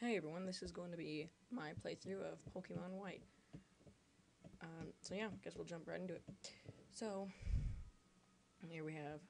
Hey everyone, this is going to be my playthrough of Pokemon White. So yeah, guess we'll jump right into it. So, here we have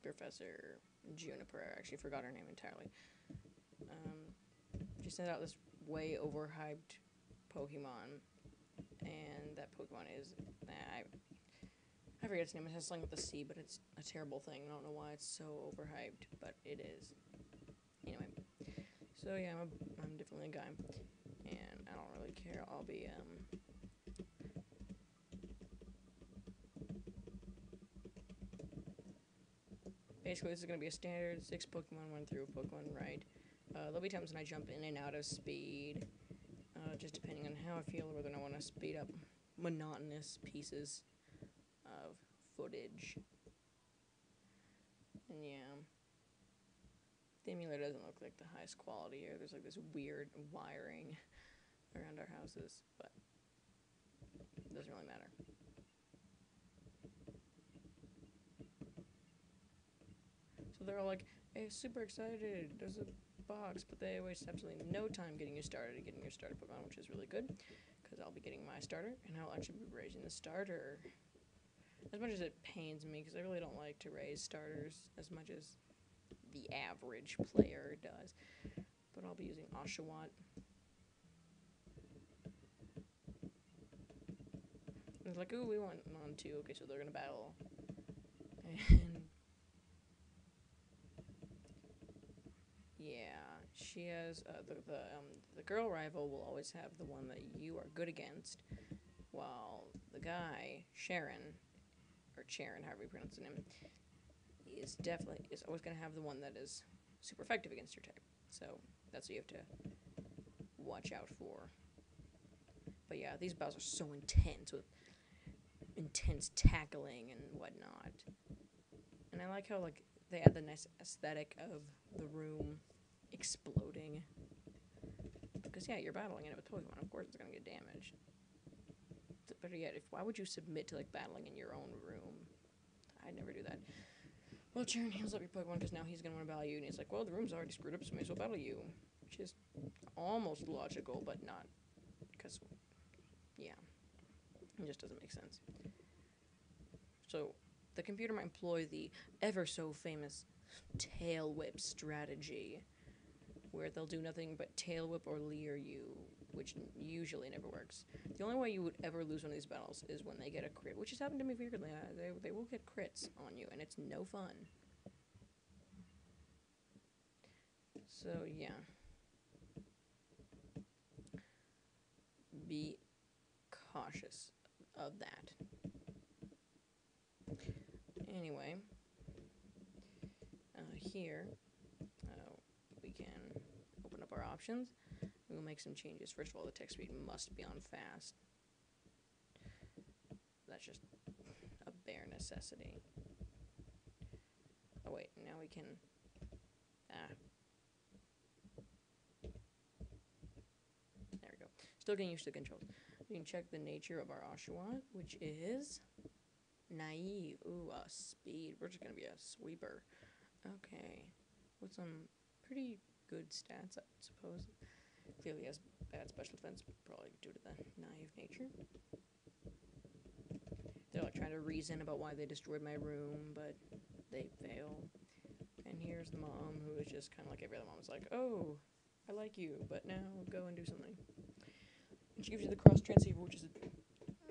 Professor Juniper. I actually forgot her name entirely. She sent out this way overhyped Pokemon, and that Pokemon is, I forget its name. It has something with a C, but it's a terrible thing. I don't know why it's so overhyped, but it is. Anyway, so yeah, I'm definitely a guy, and I don't really care. I'll be basically this is gonna be a standard 6 Pokemon run through Pokemon Ride. There'll be times when I jump in and out of speed, just depending on how I feel, or whether I want to speed up monotonous pieces of footage. And yeah, the emulator doesn't look like the highest quality here. There's like this weird wiring around our houses, but it doesn't really matter. So they're all like, hey, super excited, there's a box, but they waste absolutely no time getting you started Pokemon, which is really good, because I'll be getting my starter, and I'll actually be raising the starter. As much as it pains me, because I really don't like to raise starters as much as the average player does. But I'll be using Oshawott. And it's like, ooh, we want Montu. Okay, so they're gonna battle. And yeah, she has the girl rival will always have the one that you are good against, while the guy Sharon or Charon, however you pronounce the name, is always gonna have the one that is super effective against your type. So that's what you have to watch out for. But yeah, these battles are so intense with intense tackling and whatnot. And I like how like they add the nice aesthetic of the room exploding. Because yeah, you're battling it with Pokemon. Of course, it's gonna get damaged. Better yet, why would you submit to like battling in your own room? I'd never do that. Well, Charon heals up your Pokemon because now he's gonna want to battle you, and he's like, well, the room's already screwed up, so may as well battle you, which is almost logical, but not. Because yeah, it just doesn't make sense. So the computer might employ the ever so famous tail whip strategy, where they'll do nothing but tail whip or leer you, which usually never works. The only way you would ever lose one of these battles is when they get a crit, which has happened to me frequently. They will get crits on you, and it's no fun. So yeah, be cautious of that. Anyway, here we can open up our options. We will make some changes. First of all, the text speed must be on fast. That's just a bare necessity. Oh wait, now we can... There we go. Still getting used to the controls. We can check the nature of our Oshawott, which is... Naive. Ooh, speed. We're just gonna be a sweeper. Okay. With some pretty good stats, I suppose. Clearly has bad special defense, probably due to the naive nature. They're like trying to reason about why they destroyed my room, but they fail. And here's the mom, who is just kind of like every other mom. Is like, oh, I like you, but now go and do something. And she gives you the cross transceiver, which is a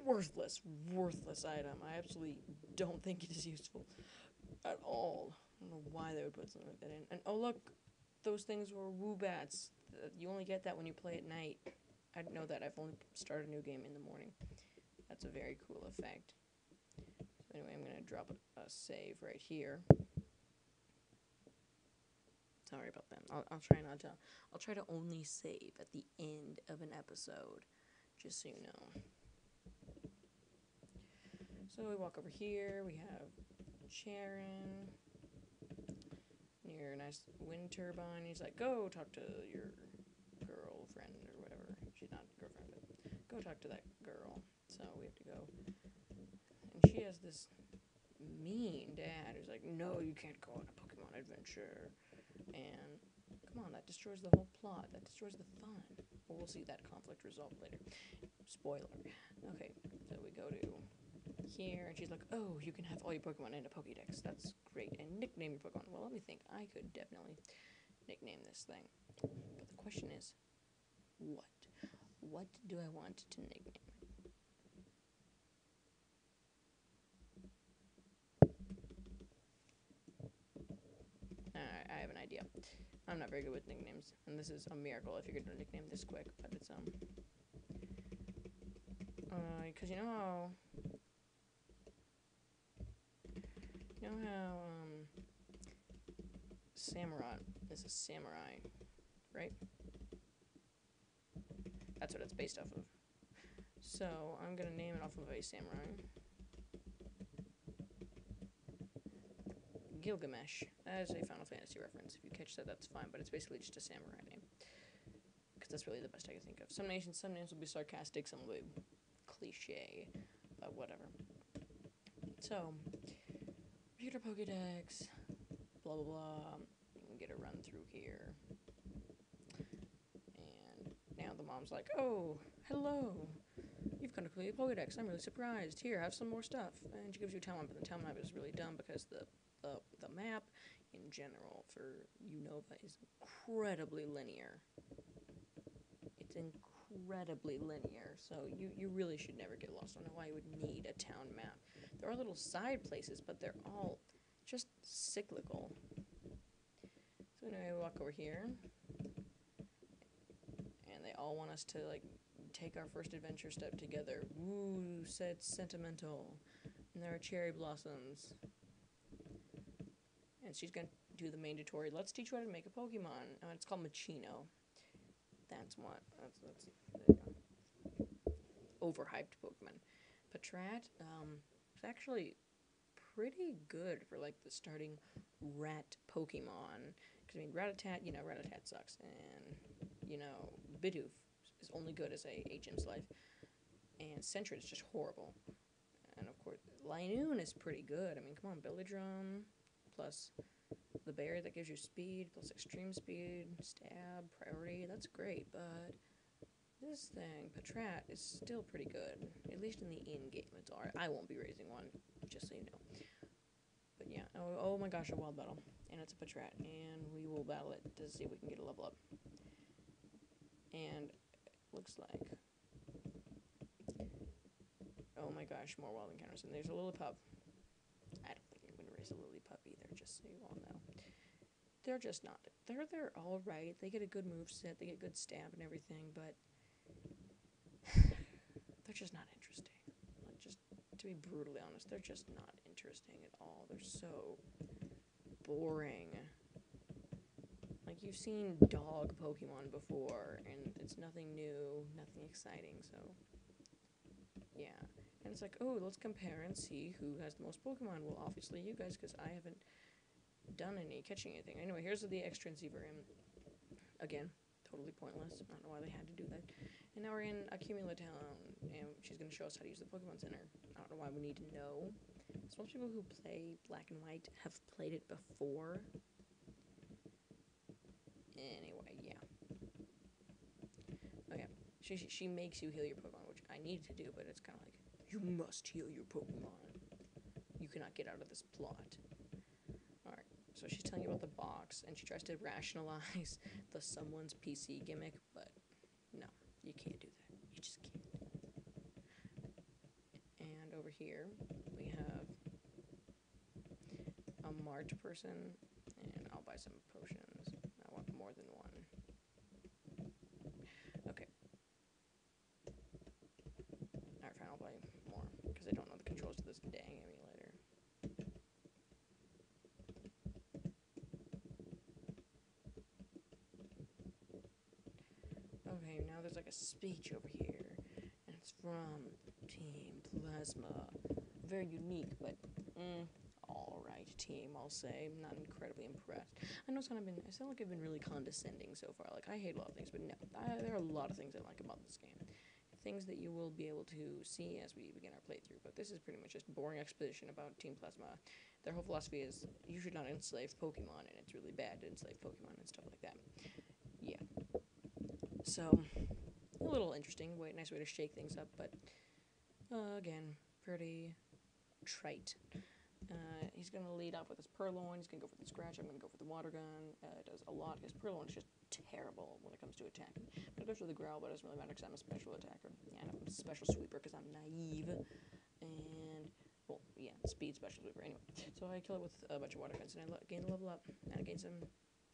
worthless item. I absolutely don't think it is useful at all. I don't know why they would put something like that in. And oh look, those things were Woobats. You only get that when you play at night. I know that. I've only started a new game in the morning. That's a very cool effect. So anyway, I'm gonna drop a save right here. Sorry about that. I'll try not to. I'll try to only save at the end of an episode, just so you know. So we walk over here. We have Charon near a nice wind turbine. He's like, go talk to your girlfriend or whatever. She's not girlfriend, but go talk to that girl. So we have to go. And she has this mean dad who's like, no, you can't go on a Pokemon adventure. And Come on, that destroys the whole plot. That destroys the fun. Well, we'll see that conflict resolved later. Spoiler. Okay, so we go to here, and she's like, oh, you can have all your Pokemon in a Pokédex. That's great. And nickname your Pokemon. Well, let me think. I could definitely nickname this thing. But the question is, what? What do I want to nickname? I have an idea. I'm not very good with nicknames, and this is a miracle. I figured to nickname this quick, but it's because you know how Samurott is a samurai, right? That's what it's based off of. So I'm gonna name it off of a samurai. Gilgamesh. That is a Final Fantasy reference. If you catch that, that's fine, but it's basically just a samurai name. Because that's really the best I can think of. Some names will be sarcastic, some will be cliche, but whatever. So, computer Pokédex, blah blah blah. You can get a run through here. And now the mom's like, oh, hello. You've come to complete a Pokédex. I'm really surprised. Here, have some more stuff. And she gives you a town map, but the town map is really dumb because the map in general for Unova is incredibly linear. It's incredibly linear, so you really should never get lost. I don't know why you would need a town map. There are little side places, but they're all just cyclical. So anyway, we walk over here, and they all want us to, like, take our first adventure step together. Woo, said sentimental. And there are cherry blossoms. And she's going to do the main tutorial. Let's teach you how to make a Pokemon. It's called Machino. That's what. That's overhyped Pokemon. Patrat, is actually pretty good for, like, the starting rat Pokemon. Because, I mean, Rattata, Rattata sucks. And, Bidoof is only good as a HM's life. And Sentret is just horrible. And, of course, Linoone is pretty good. I mean, come on, Billedrum, plus the berry that gives you speed, plus extreme speed, stab, priority, that's great, but this thing, Patrat, is still pretty good, at least in the in-game. It's alright. I won't be raising one, just so you know. But yeah, oh my gosh, a wild battle, and it's a Patrat, and we will battle it to see if we can get a level up. And it looks like, oh my gosh, more wild encounters, and there's a Lillipup. I don't think I'm going to raise a Lillipup either, just so you all know. They're just not. They're all right. They get a good moveset. They get good stab and everything, but they're just not interesting. Like, just to be brutally honest, they're just not interesting at all. They're so boring. Like, you've seen dog Pokemon before, and it's nothing new, nothing exciting, so yeah. And it's like, oh, let's compare and see who has the most Pokemon. Well, obviously you guys, because I haven't done any catching anything. Anyway, here's the Extransiver, and again, totally pointless. I don't know why they had to do that. And now we're in Accumula Town, and she's going to show us how to use the Pokemon Center. I don't know why we need to know. So most people who play Black and White have played it before. Anyway, yeah. Oh yeah, she makes you heal your Pokemon, which I needed to do, but it's kind of like, you must heal your Pokemon. You cannot get out of this plot. Alright, so she's telling you about the box, and she tries to rationalize the someone's PC gimmick, but no, you can't do that. You just can't. And over here, we have a Mart person, and I'll buy some potions. I want more than one. Okay. Alright, fine, I'll buy more, because I don't know the controls to this dang emulator. Okay, now there's like a speech over here, and it's from Team Plasma. Very unique, but alright team, I'll say. I'm not incredibly impressed. I know I sound like I've been really condescending so far. Like, I hate a lot of things, but no, there are a lot of things I like about this game. Things that you will be able to see as we begin our playthrough, but this is pretty much just boring exposition about Team Plasma. their whole philosophy is you should not enslave Pokemon, and it's really bad to enslave Pokemon and stuff like that. Yeah. So, a little interesting, nice way to shake things up, but again, pretty trite. He's going to lead off with his Purloin. He's going to go for the Scratch. I'm going to go for the Water Gun. It does a lot. His Purloin is just terrible when it comes to attacking. I'm going to go for the Growl, but it doesn't really matter because I'm a special attacker. And I'm a special sweeper because I'm naive. And, well, yeah, speed special sweeper. Anyway, so I kill it with a bunch of Water Guns, and I gain a level up. And I gain some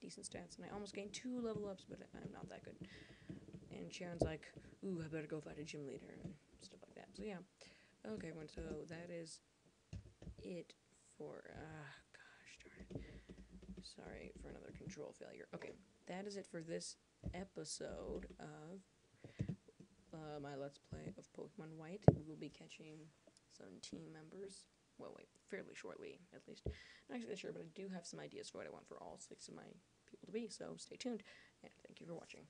decent stats. And I almost gained 2 level ups, but I'm not that good. And Sharon's like, ooh, I better go fight a gym leader and stuff like that. So, yeah. Okay, everyone, so that is it for, gosh darn it. Sorry for another control failure. Okay, that is it for this episode of my Let's Play of Pokemon White. We will be catching some team members. Well, wait, fairly shortly, at least. Not exactly sure, but I do have some ideas for what I want for all 6 of my people to be, so stay tuned, and thank you for watching.